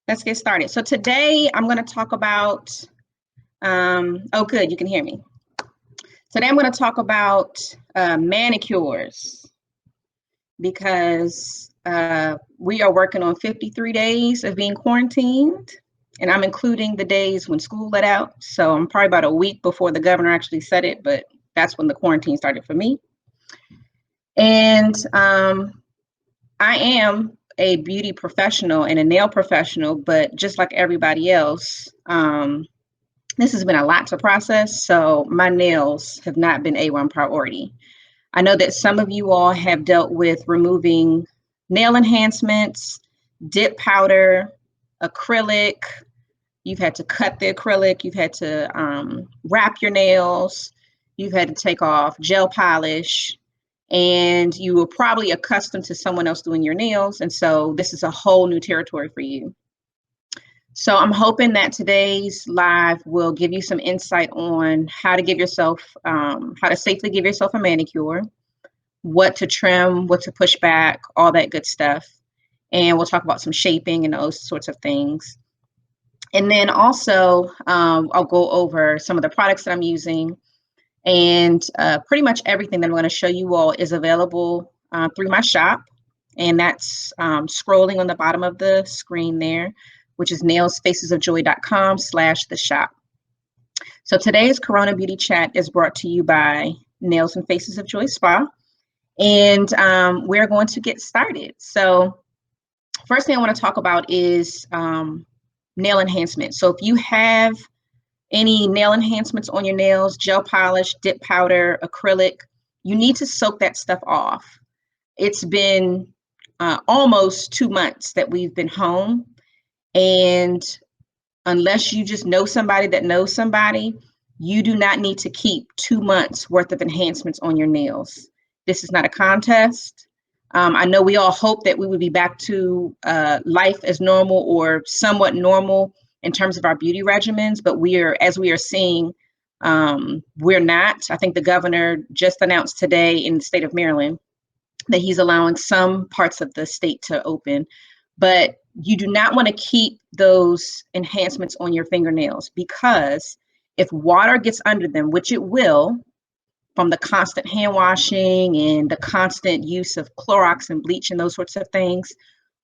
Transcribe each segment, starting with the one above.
Let's get started. So today I'm going to talk about, oh good, you can hear me. Today I'm going to talk about manicures because we are working on 53 days of being quarantined, and I'm including the days when school let out. So I'm probably about a week before the governor actually said it, but that's when the quarantine started for me. And I am a beauty professional and a nail professional, but just like everybody else, this has been a lot to process. So my nails have not been A1 priority. I know that some of you all have dealt with removing nail enhancements, dip powder, acrylic. You've had to cut the acrylic. You've had to wrap your nails. You've had to take off gel polish. And you were probably accustomed to someone else doing your nails. And so this is a whole new territory for you. So I'm hoping that today's live will give you some insight on how to give yourself, how to safely give yourself a manicure, what to trim, what to push back, all that good stuff. And we'll talk about some shaping and those sorts of things. And then also I'll go over some of the products that I'm using. And pretty much everything that I'm going to show you all is available through my shop. And that's scrolling on the bottom of the screen there, which is nailsfacesofjoy.com/the shop. So today's Corona Beauty Chat is brought to you by Nails and Faces of Joy Spa. And we're going to get started. So first thing I want to talk about is nail enhancement. So if you have any nail enhancements on your nails, gel polish, dip powder, acrylic, you need to soak that stuff off. It's been almost 2 months that we've been home. And unless you just know somebody that knows somebody, you do not need to keep 2 months worth of enhancements on your nails. This is not a contest. I know we all hope that we would be back to life as normal or somewhat normal in terms of our beauty regimens, but as we are seeing, we're not. I think the governor just announced today in the state of Maryland that he's allowing some parts of the state to open, but you do not want to keep those enhancements on your fingernails, because if water gets under them, which it will, from the constant hand washing and the constant use of Clorox and bleach and those sorts of things,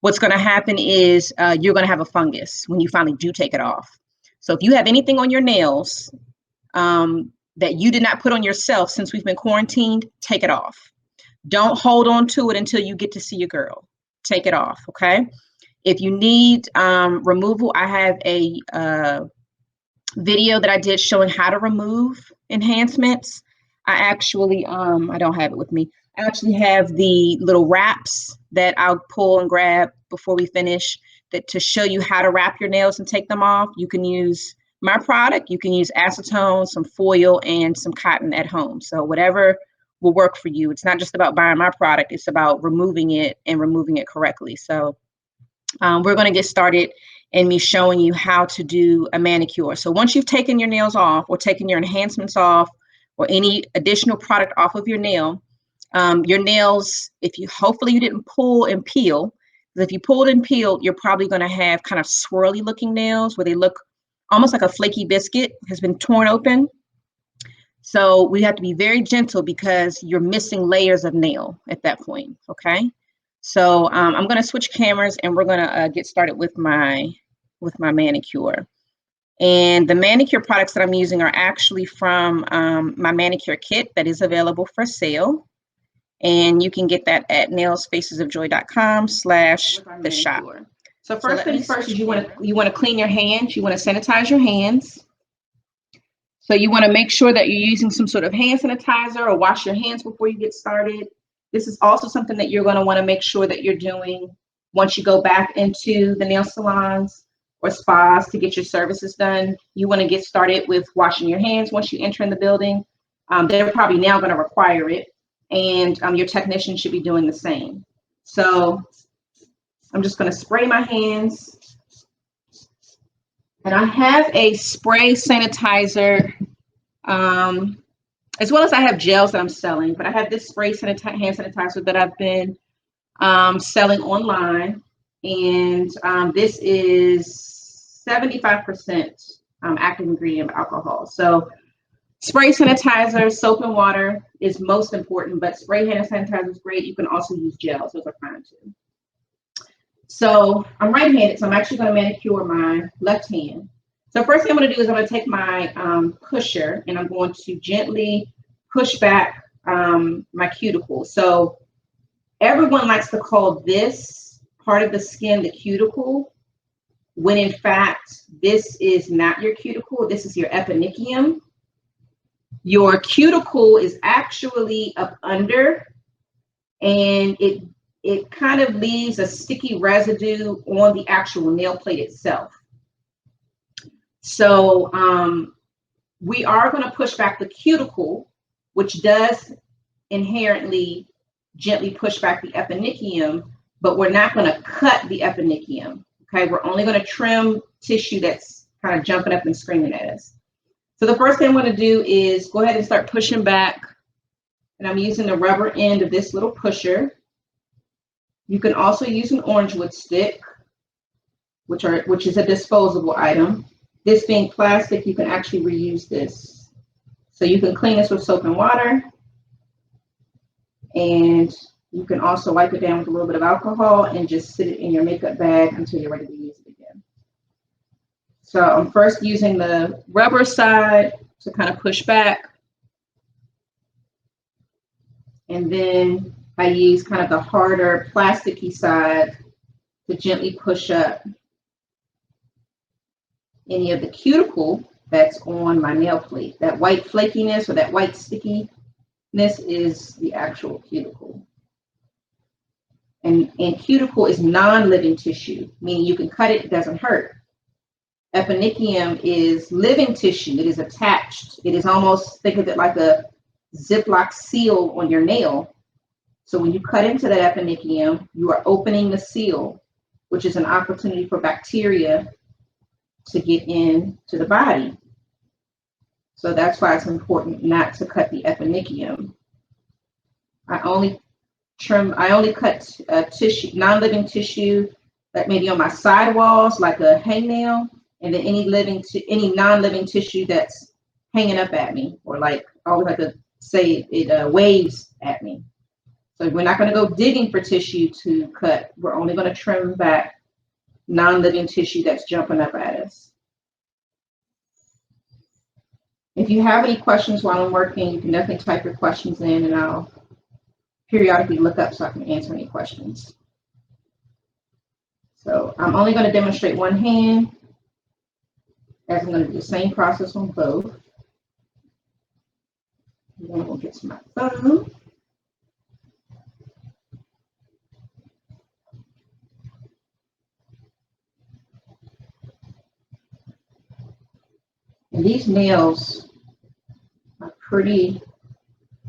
what's going to happen is you're going to have a fungus when you finally do take it off. So if you have anything on your nails that you did not put on yourself since we've been quarantined, take it off. Don't hold on to it until you get to see your girl. Take it off, okay? If you need removal, I have a video that I did showing how to remove enhancements. I actually, I don't have it with me. I actually have the little wraps that I'll pull and grab before we finish to show you how to wrap your nails and take them off. You can use my product. You can use acetone, some foil, and some cotton at home. So whatever will work for you. It's not just about buying my product. It's about removing it and removing it correctly. So we're going to get started in me showing you how to do a manicure. So once you've taken your nails off or taken your enhancements off or any additional product off of your nails, hopefully you didn't pull and peel, because if you pulled and peeled, you're probably going to have kind of swirly looking nails where they look almost like a flaky biscuit has been torn open. So we have to be very gentle because you're missing layers of nail at that point. Okay. So I'm going to switch cameras and we're going to get started with my manicure. And the manicure products that I'm using are actually from my manicure kit that is available for sale. And you can get that at nailsfacesofjoy.com/the shop. So first things first is you want to clean your hands. You want to sanitize your hands. So you want to make sure that you're using some sort of hand sanitizer or wash your hands before you get started. This is also something that you're going to want to make sure that you're doing once you go back into the nail salons or spas to get your services done. You want to get started with washing your hands once you enter in the building. They're probably now going to require it, and your technician should be doing the same. So I'm just going to spray my hands. And I have a spray sanitizer, as well as I have gels that I'm selling, but I have this spray hand sanitizer that I've been selling online. And this is 75% active ingredient of alcohol. So spray sanitizer, soap and water is most important, but spray hand sanitizer is great. You can also use gels, those are fine too. So I'm right-handed, so I'm actually going to manicure my left hand. So first thing I'm going to do is I'm going to take my pusher and I'm going to gently push back my cuticle. So everyone likes to call this part of the skin the cuticle, when in fact, this is not your cuticle. This is your eponychium. Your cuticle is actually up under, and it kind of leaves a sticky residue on the actual nail plate itself. So we are going to push back the cuticle, which does inherently gently push back the eponychium, but we're not going to cut the eponychium. Okay, we're only going to trim tissue that's kind of jumping up and screaming at us. So the first thing I'm going to do is go ahead and start pushing back, and I'm using the rubber end of this little pusher. You can also use an orange wood stick, which is a disposable item. This being plastic, you can actually reuse this. So you can clean this with soap and water, and you can also wipe it down with a little bit of alcohol and just sit it in your makeup bag until you're ready to use it again. So I'm first using the rubber side to kind of push back, and then I use kind of the harder plasticky side to gently push up any of the cuticle that's on my nail plate. That white flakiness or that white stickiness is the actual cuticle. And cuticle is non-living tissue, meaning you can cut it, it doesn't hurt. Eponychium is living tissue. It is attached. It is almost, think of it like a Ziploc seal on your nail. So when you cut into that eponychium, you are opening the seal, which is an opportunity for bacteria to get into the body. So that's why it's important not to cut the eponychium. I only cut tissue, non-living tissue, that maybe on my sidewalls, like a hangnail, and then any non-living tissue that's hanging up at me, or like I always like to say, it waves at me. So we're not going to go digging for tissue to cut. We're only going to trim back non-living tissue that's jumping up at us. If you have any questions while I'm working, you can definitely type your questions in, and I'll periodically look up so I can answer any questions. So I'm only going to demonstrate one hand, as I'm going to do the same process on both. And then we'll get to my phone. And these nails are pretty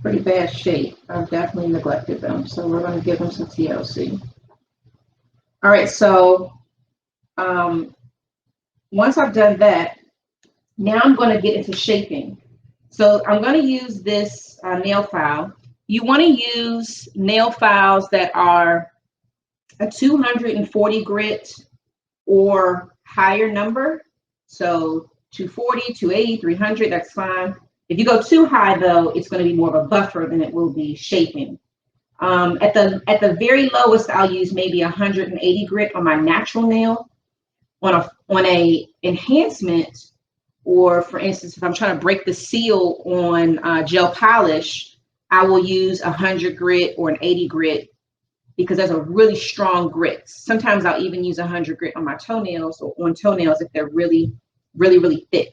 bad shape. I've definitely neglected them, so we're going to give them some TLC. All right, so once I've done that, now I'm going to get into shaping. So I'm going to use this nail file. You want to use nail files that are a 240 grit or higher number. So 240, 280, 300, that's fine. If you go too high, though, it's going to be more of a buffer than it will be shaping. At the very lowest, I'll use maybe 180 grit on my natural nail. On a enhancement, or for instance, if I'm trying to break the seal on gel polish, I will use 100 grit or an 80 grit, because there's a really strong grit. Sometimes I'll even use 100 grit on my toenails, or on toenails if they're really thick.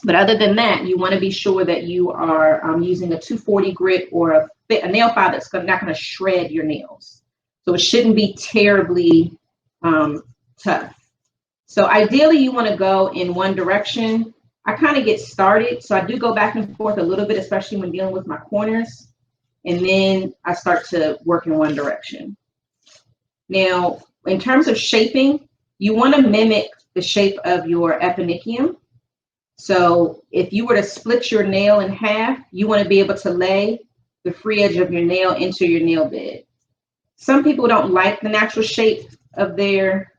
But other than that, you want to be sure that you are using a 240 grit or a nail file that's not going to shred your nails. So it shouldn't be terribly tough. So ideally, you want to go in one direction. I kind of get started, so I do go back and forth a little bit, especially when dealing with my corners, and then I start to work in one direction. Now, in terms of shaping, you want to mimic the shape of your eponychium. So if you were to split your nail in half, you want to be able to lay the free edge of your nail into your nail bed. Some people don't like the natural shape of their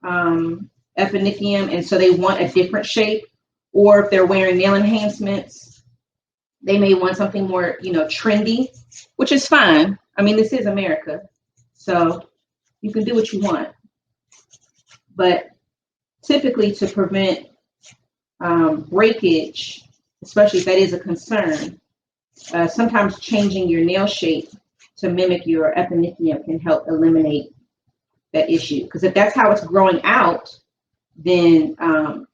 epinicium, and so they want a different shape. Or if they're wearing nail enhancements, they may want something more, trendy, which is fine. I mean, this is America, so you can do what you want. But typically, to prevent breakage, especially if that is a concern, sometimes changing your nail shape to mimic your epinicium can help eliminate that issue. Because if that's how it's growing out, then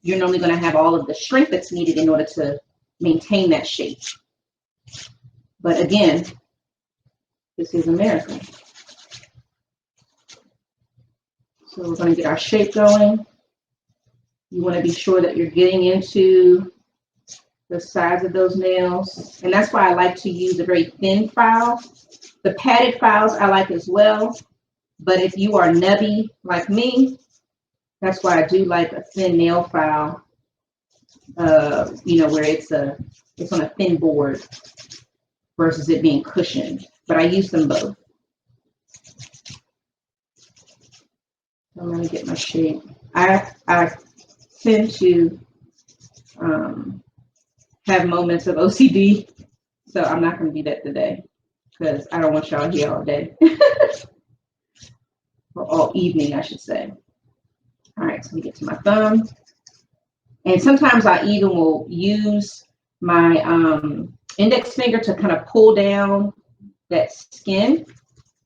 you're normally going to have all of the strength that's needed in order to maintain that shape. But again, this is America. So we're going to get our shape going. You want to be sure that you're getting into the size of those nails. And that's why I like to use a very thin file. The padded files I like as well. But if you are nubby like me, that's why I do like a thin nail file, where it's on a thin board versus it being cushioned. But I use them both. I'm going to get my shape. I tend to have moments of OCD, so I'm not going to do that today because I don't want y'all here all day. Or all evening, I should say. All right, so we get to my thumb. And sometimes I even will use my index finger to kind of pull down that skin.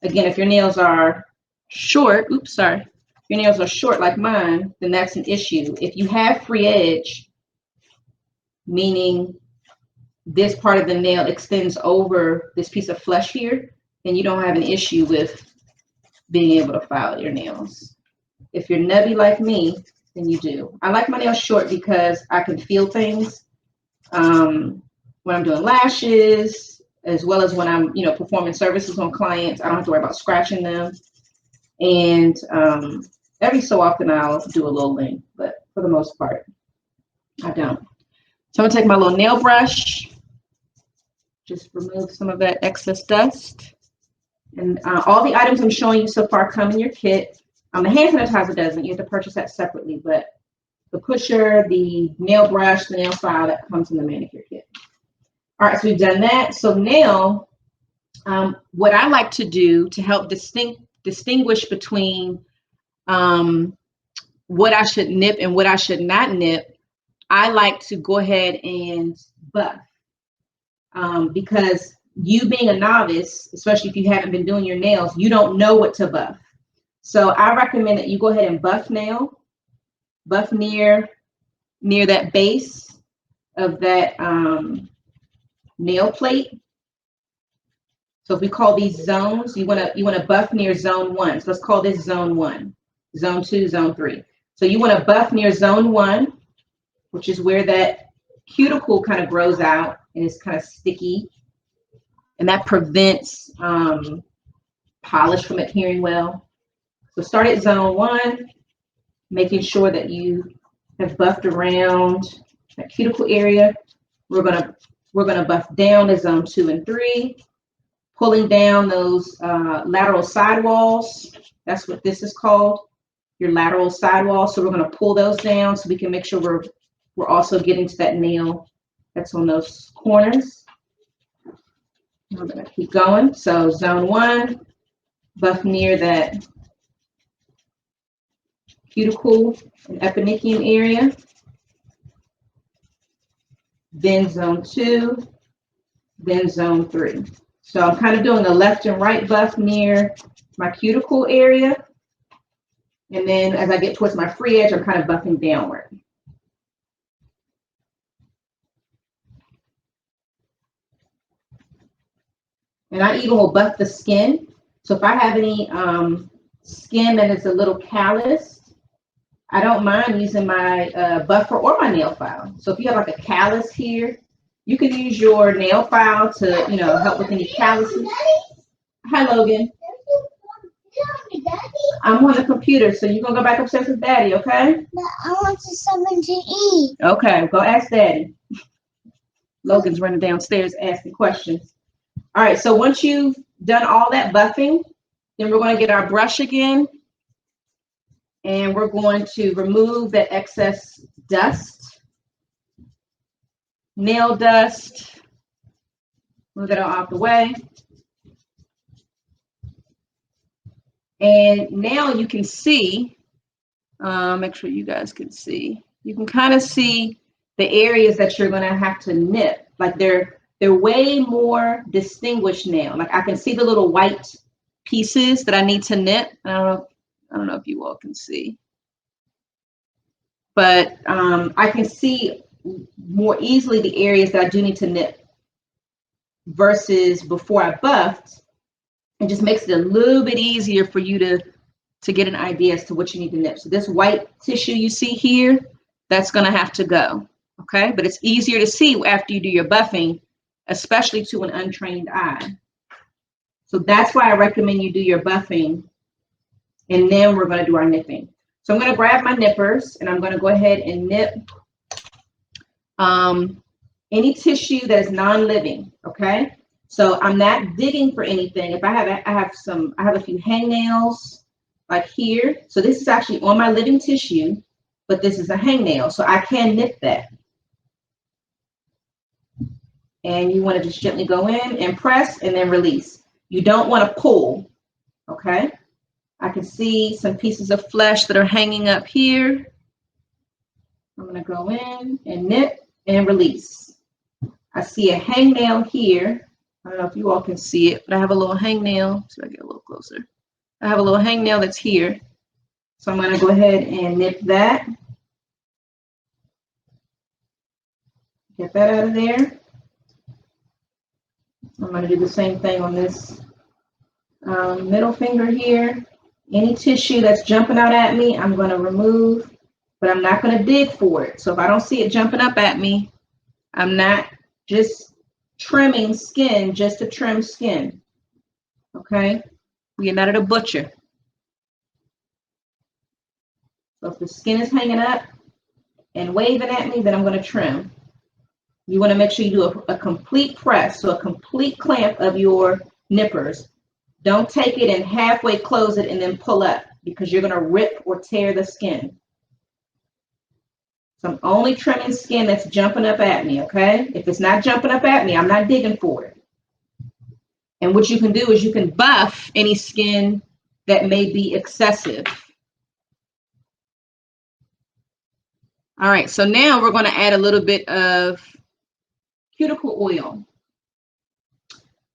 Again, if your nails are short, your nails are short like mine, then that's an issue. If you have free edge, meaning this part of the nail extends over this piece of flesh here, then you don't have an issue with being able to file your nails. If you're nubby like me, then you do. I like my nails short because I can feel things when I'm doing lashes, as well as when I'm, performing services on clients. I don't have to worry about scratching them. And every so often I'll do a little length, but for the most part, I don't. So I'm gonna take my little nail brush, just remove some of that excess dust. And all the items I'm showing you so far come in your kit. The hand sanitizer doesn't. You have to purchase that separately, but the pusher, the nail brush, the nail file, that comes in the manicure kit. All right, so we've done that. So now, what I like to do to help distinguish between what I should nip and what I should not nip, I like to go ahead and buff. Because you being a novice, especially if you haven't been doing your nails, you don't know what to buff. So I recommend that you go ahead and buff near that base of that nail plate. So if we call these zones, you want to buff near zone 1. So let's call this zone 1, zone 2, zone 3. So you want to buff near zone 1, which is where that cuticle kind of grows out and is kind of sticky. And that prevents polish from adhering well. So start at zone 1, making sure that you have buffed around that cuticle area. We're gonna buff down to zone 2 and 3, pulling down those lateral sidewalls. That's what this is called, your lateral sidewalls. So we're gonna pull those down so we can make sure we're also getting to that nail that's on those corners. I'm gonna keep going. So zone 1, buff near that cuticle and epinicium area. Then zone 2, then zone 3. So I'm kind of doing a left and right buff near my cuticle area. And then as I get towards my free edge, I'm kind of buffing downward. And I even will buff the skin. So if I have any skin that is a little calloused, I don't mind using my buffer or my nail file. So if you have like a callus here, you can use your nail file to, help with any calluses. Hi, Logan. I'm on the computer, so you're gonna go back upstairs with Daddy, okay? But I want something to eat. Okay, go ask Daddy. Logan's running downstairs asking questions. All right, so once you've done all that buffing, then we're gonna get our brush again, And we're going to remove that excess dust, nail dust, move it all out the way. And now you can see, make sure you guys can see, you can kind of see the areas that you're going to have to nip. Like they're way more distinguished now. Like I can see the little white pieces that I need to nip. I don't know if you all can see, but I can see more easily the areas that I do need to nip versus before I buffed. It just makes it a little bit easier for you to get an idea as to what you need to nip. So this white tissue you see here, that's going to have to go. Okay, but it's easier to see after you do your buffing, especially to an untrained eye. So that's why I recommend you do your buffing, and then we're going to do our nipping. So I'm going to grab my nippers, and I'm going to go ahead and nip any tissue that is non-living. Okay, so I'm not digging for anything. If I have a few hangnails like here. So this is actually on my living tissue, but this is a hangnail, so I can nip that. And you want to just gently go in and press and then release. You don't want to pull, okay? I can see some pieces of flesh that are hanging up here. I'm going to go in and nip and release. I see a hangnail here. I don't know if you all can see it, but I have a little hangnail. So I get a little closer. I have a little hangnail that's here. So I'm going to go ahead and nip that. Get that out of there. I'm going to do the same thing on this middle finger here. Any tissue that's jumping out at me, I'm going to remove, but I'm not going to dig for it. So if I don't see it jumping up at me, I'm not just trimming skin just to trim skin. Okay? We're not at a butcher. So if the skin is hanging up and waving at me, then I'm going to trim. You want to make sure you do a complete press, so a complete clamp of your nippers. Don't take it and halfway close it and then pull up, because you're going to rip or tear the skin. So I'm only trimming skin that's jumping up at me, okay? If it's not jumping up at me, I'm not digging for it. And what you can do is you can buff any skin that may be excessive. All right, so now we're going to add a little bit of cuticle oil.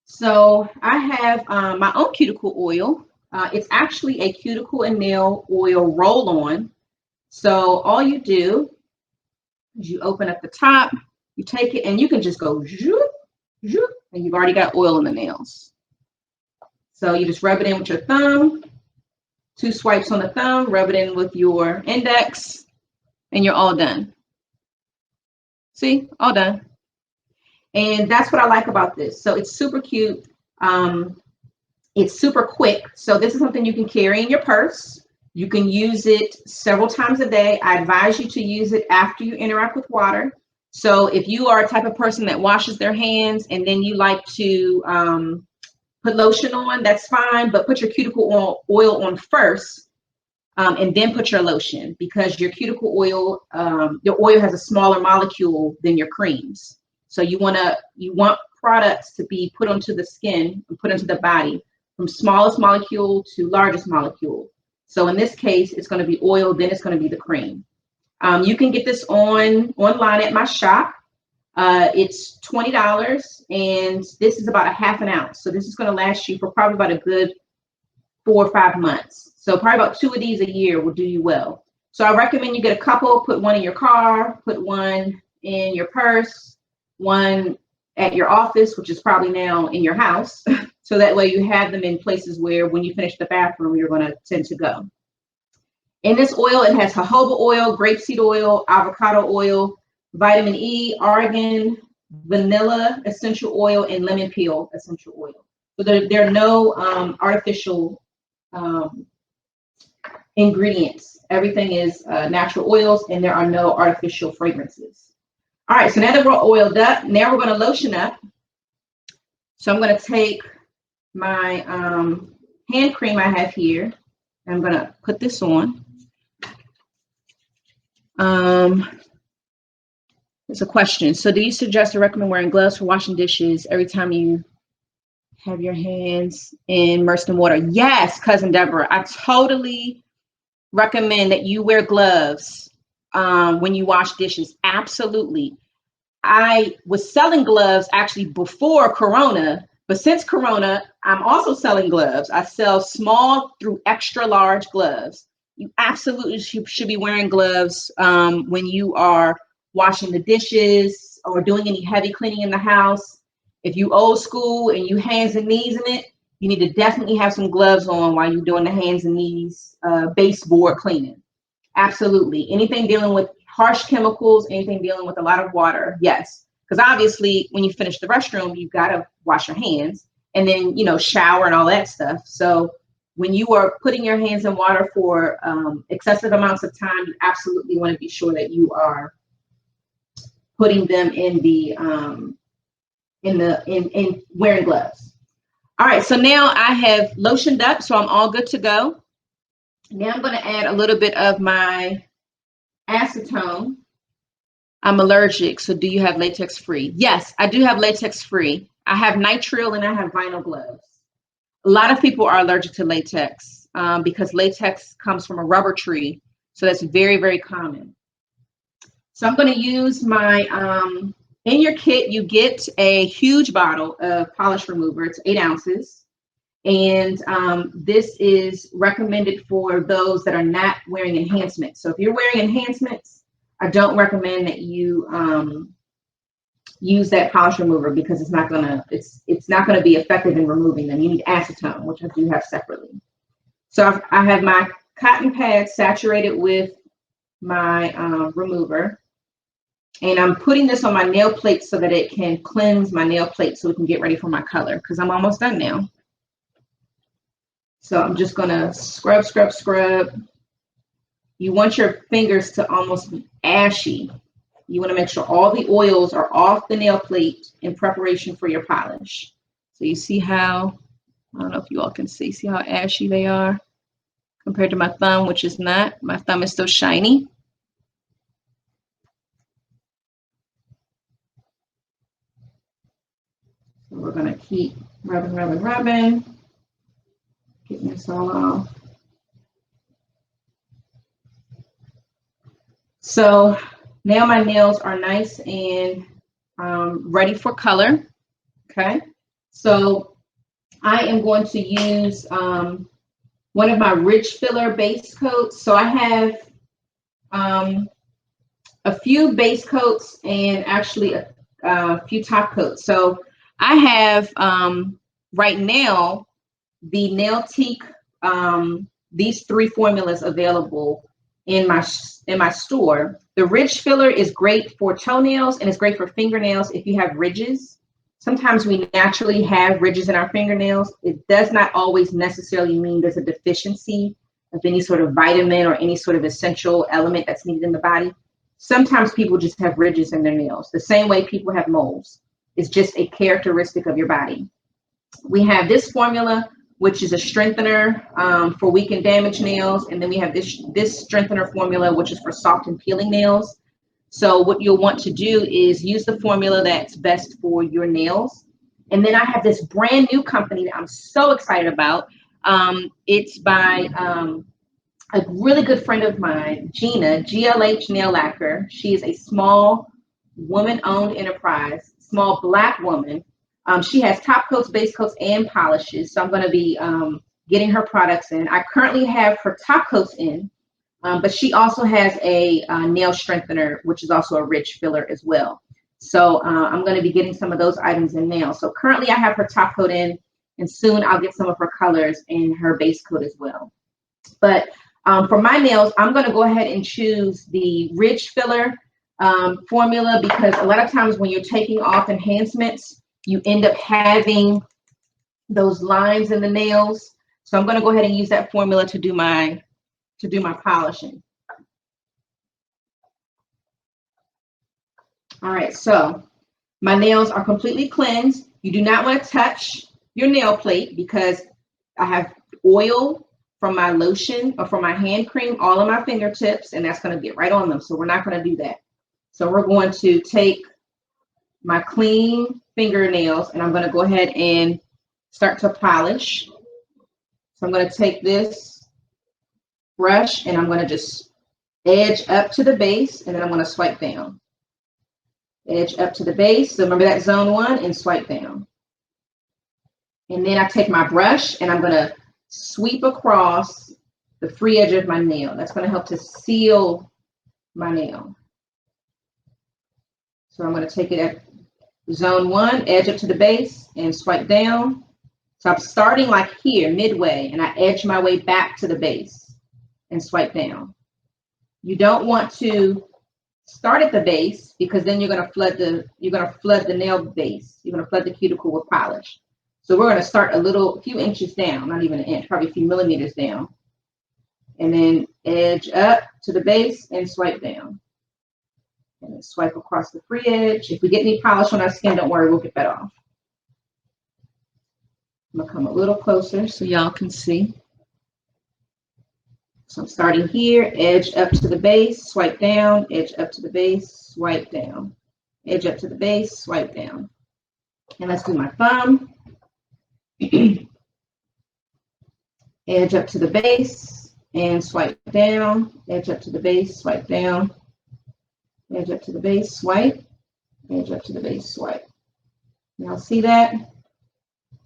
So I have my own cuticle oil. It's actually a cuticle and nail oil roll-on. So all you do is you open up the top, you take it, and you can just go zoop, zoop, and you've already got oil in the nails. So you just rub it in with your thumb, 2 swipes on the thumb, rub it in with your index, and you're all done. See, all done. And that's what I like about this. So it's super cute. It's super quick. So this is something you can carry in your purse. You can use it several times a day. I advise you to use it after you interact with water. So if you are a type of person that washes their hands and then you like to put lotion on, that's fine, but put your cuticle oil on first, and then put your lotion, because your cuticle oil, your oil has a smaller molecule than your creams. So you want products to be put onto the skin and put into the body from smallest molecule to largest molecule. So in this case, it's going to be oil, then it's going to be the cream. You can get this online at my shop. It's $20, and this is about a ½ ounce. So this is going to last you for probably about a good 4 or 5 months. So probably about 2 of these a year will do you well. So I recommend you get a couple, put one in your car, put one in your purse, one at your office, which is probably now in your house. So that way you have them in places where when you finish the bathroom, you're going to tend to go. In this oil, it has jojoba oil, grapeseed oil, avocado oil, vitamin E, argan, vanilla essential oil, and lemon peel essential oil. So there are no artificial ingredients. Everything is natural oils, and there are no artificial fragrances. All right, so now that we're oiled up, now we're going to lotion up. So I'm going to take my hand cream I have here. I'm going to put this on. There's a question. So do you suggest or recommend wearing gloves for washing dishes every time you have your hands immersed in water? Yes, cousin Deborah, I totally recommend that you wear gloves when you wash dishes. Absolutely. I was selling gloves actually before Corona, but since Corona, I'm also selling gloves. I sell small through extra large gloves. You absolutely should be wearing gloves when you are washing the dishes or doing any heavy cleaning in the house. If you old school and you hands and knees in it, you need to definitely have some gloves on while you're doing the hands and knees baseboard cleaning. Absolutely. Anything dealing with harsh chemicals, anything dealing with a lot of water, yes. Because obviously, when you finish the restroom, you've got to wash your hands and then, shower and all that stuff. So when you are putting your hands in water for excessive amounts of time, you absolutely want to be sure that you are putting them in wearing gloves. All right, so now I have lotioned up, so I'm all good to go. Now I'm going to add a little bit of my acetone. I'm allergic, so do you have latex free? Yes, I do have latex free. I have nitrile and I have vinyl gloves. A lot of people are allergic to latex because latex comes from a rubber tree. So that's very, very common. So I'm going to use my, in your kit, you get a huge bottle of polish remover. It's 8 ounces. And this is recommended for those that are not wearing enhancements. So if you're wearing enhancements, I don't recommend that you use that polish remover because it's not gonna be effective in removing them. You need acetone, which I do have separately. So I have my cotton pad saturated with my remover, and I'm putting this on my nail plate so that it can cleanse my nail plate so we can get ready for my color because I'm almost done now. So I'm just gonna scrub, scrub, scrub. You want your fingers to almost be ashy. You want to make sure all the oils are off the nail plate in preparation for your polish. So you see how, I don't know if you all can see how ashy they are compared to my thumb, which is not. My thumb is still shiny. So we're going to keep rubbing, rubbing, rubbing, getting this all off. So now my nails are nice and ready for color. Okay, so I am going to use one of my rich filler base coats. So I have a few base coats and actually a few top coats. So I have right now the Nailtique, these 3 formulas available in my store. The ridge filler is great for toenails and it's great for fingernails if you have ridges. Sometimes we naturally have ridges in our fingernails. It does not always necessarily mean there's a deficiency of any sort of vitamin or any sort of essential element that's needed in the body. Sometimes people just have ridges in their nails, the same way people have moles. It's just a characteristic of your body. We have this formula, which is a strengthener for weak and damaged nails. And then we have this strengthener formula, which is for soft and peeling nails. So what you'll want to do is use the formula that's best for your nails. And then I have this brand new company that I'm so excited about. It's by a really good friend of mine, Gina, GLH Nail Lacquer. She is a small woman-owned enterprise, small Black woman. She has top coats, base coats, and polishes. So I'm going to be getting her products in. I currently have her top coats in, but she also has a nail strengthener, which is also a rich filler as well. So I'm going to be getting some of those items in now. So currently I have her top coat in, and soon I'll get some of her colors in her base coat as well. But for my nails, I'm going to go ahead and choose the ridge filler formula because a lot of times when you're taking off enhancements, you end up having those lines in the nails. So I'm going to go ahead and use that formula to do my polishing. All right, so my nails are completely cleansed. You do not want to touch your nail plate because I have oil from my lotion or from my hand cream all on my fingertips, and that's going to get right on them. So we're not going to do that. So we're going to take my clean fingernails and I'm going to go ahead and start to polish. So I'm going to take this brush and I'm going to just edge up to the base, and then I'm going to swipe down. Edge up to the base. So remember that zone 1 and swipe down. And then I take my brush and I'm going to sweep across the free edge of my nail. That's going to help to seal my nail. So I'm going to take it at zone 1, edge up to the base and swipe down. So I'm starting like here, midway, and I edge my way back to the base and swipe down. You don't want to start at the base because then you're going to flood the nail base. You're going to flood the cuticle with polish. So we're going to start a few inches down, not even an inch, probably a few millimeters down. And then edge up to the base and swipe down. And then swipe across the free edge. If we get any polish on our skin, don't worry, we'll get that off. I'm going to come a little closer so y'all can see. So I'm starting here, edge up to the base, swipe down, edge up to the base, swipe down. Edge up to the base, swipe down. And let's do my thumb. Edge up to the base and swipe down. Edge up to the base, swipe down. Edge up to the base, swipe. Edge up to the base, swipe. Y'all see that?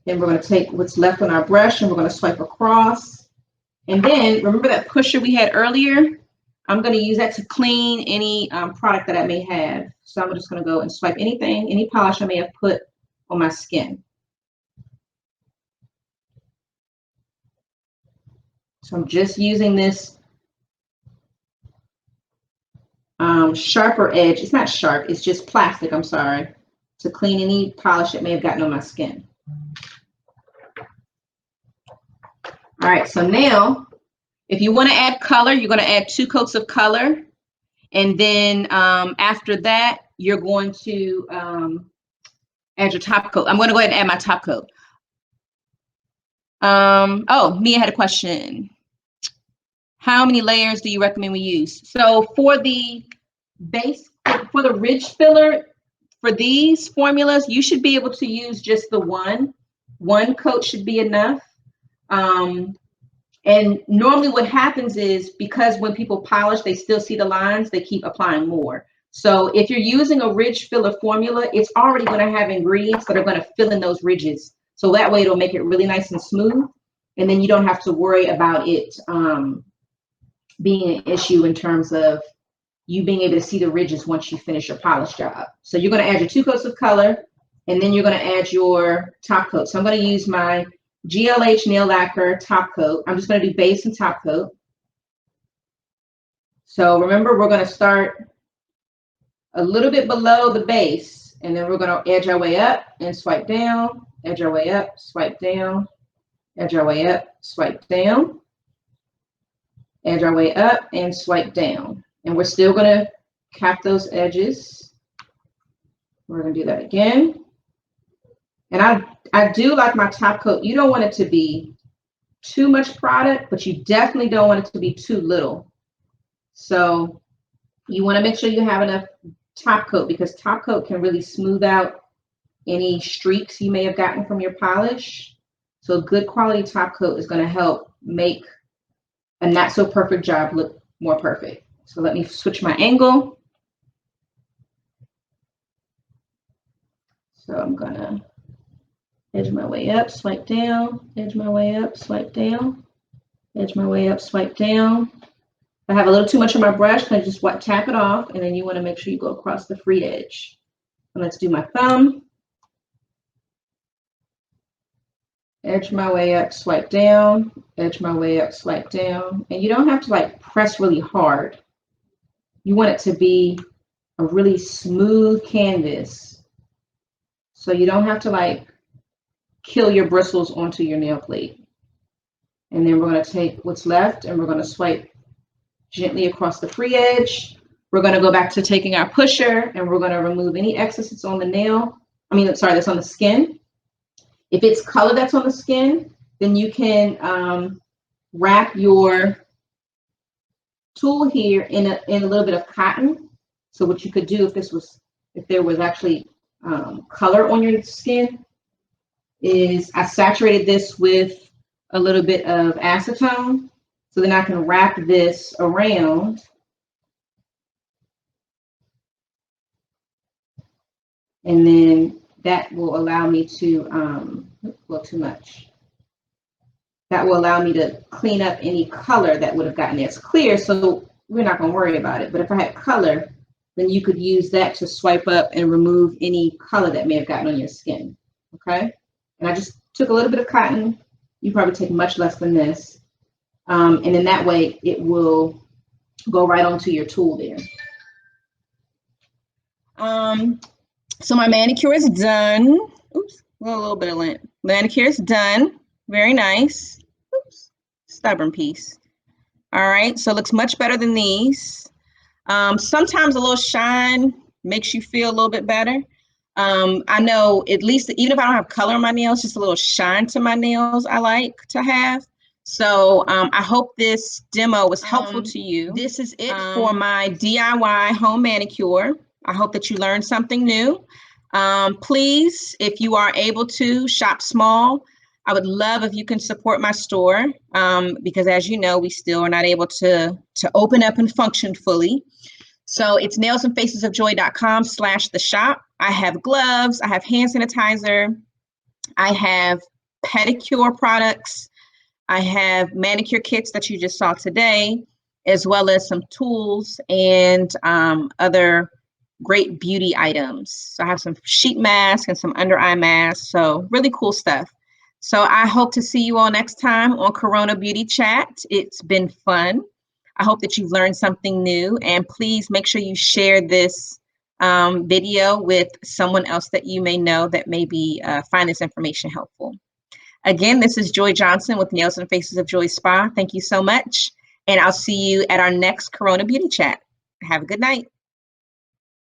Then we're going to take what's left on our brush and we're going to swipe across. And then remember that pusher we had earlier? I'm going to use that to clean any product that I may have. So I'm just going to go and swipe anything, any polish I may have put on my skin. So I'm just using this sharper edge. It's not sharp, it's just plastic, I'm sorry, to clean any polish that may have gotten on my skin. All right, so now, if you want to add color, you're going to add 2 coats of color. And then after that, you're going to add your top coat. I'm going to go ahead and add my top coat. Oh, Mia had a question. How many layers do you recommend we use? So for the base, for the ridge filler, for these formulas, you should be able to use just the one. One coat should be enough. And normally what happens is because when people polish, they still see the lines, they keep applying more. So if you're using a ridge filler formula, it's already going to have ingredients that are going to fill in those ridges. So that way it'll make it really nice and smooth. And then you don't have to worry about it being an issue in terms of you being able to see the ridges once you finish your polish job. So you're going to add your 2 coats of color, and then you're going to add your top coat. So I'm going to use my GLH nail lacquer top coat. I'm just going to do base and top coat. So remember, we're going to start a little bit below the base, and then we're going to edge our way up and swipe down, edge our way up, swipe down, edge our way up, swipe down, edge our way up and swipe down. And we're still going to cap those edges. We're going to do that again. And I do like my top coat. You don't want it to be too much product, but you definitely don't want it to be too little. So you want to make sure you have enough top coat, because top coat can really smooth out any streaks you may have gotten from your polish. So a good quality top coat is going to help make a not so perfect job look more perfect. So let me switch my angle. So I'm going to edge my way up, swipe down, edge my way up, swipe down, edge my way up, swipe down. If I have a little too much on my brush, I just tap it off, and then you want to make sure you go across the free edge. And let's do my thumb. Edge my way up, swipe down, edge my way up, swipe down. And you don't have to like press really hard. You want it to be a really smooth canvas. So you don't have to like kill your bristles onto your nail plate. And then we're going to take what's left and we're going to swipe gently across the free edge. We're going to go back to taking our pusher and we're going to remove any excess that's on the nail. That's on the skin. If it's color that's on the skin, then you can wrap your tool here in a little bit of cotton. So what you could do if there was actually color on your skin is I saturated this with a little bit of acetone. So then I can wrap this around and then that will allow me to, well, too much. That will allow me to clean up any color that would have gotten there. It's clear, so we're not gonna worry about it. But if I had color, then you could use that to swipe up and remove any color that may have gotten on your skin, okay? And I just took a little bit of cotton. You probably take much less than this. And then that way it will go right onto your tool there. So my manicure is done. Oops, a little bit of lint. Manicure is done. Very nice. Oops, stubborn piece. All right, so it looks much better than these. Sometimes a little shine makes you feel a little bit better. I know at least even if I don't have color on my nails, just a little shine to my nails I like to have. So I hope this demo was helpful to you. This is it for my DIY home manicure. I hope that you learned something new. Please, if you are able to, shop small. I would love if you can support my store because as you know, we still are not able to open up and function fully. So it's nailsandfacesofjoy.com/the-shop. I have gloves, I have hand sanitizer, I have pedicure products, I have manicure kits that you just saw today, as well as some tools and other great beauty items. So I have some sheet masks and some under eye masks. So really cool stuff. So I hope to see you all next time on Corona Beauty Chat. It's been fun. I hope that you've learned something new, and please make sure you share this video with someone else that you may know that maybe find this information helpful. Again, this is Joy Johnson with Nails and Faces of Joy Spa. Thank you so much, and I'll see you at our next Corona Beauty Chat. Have a good night.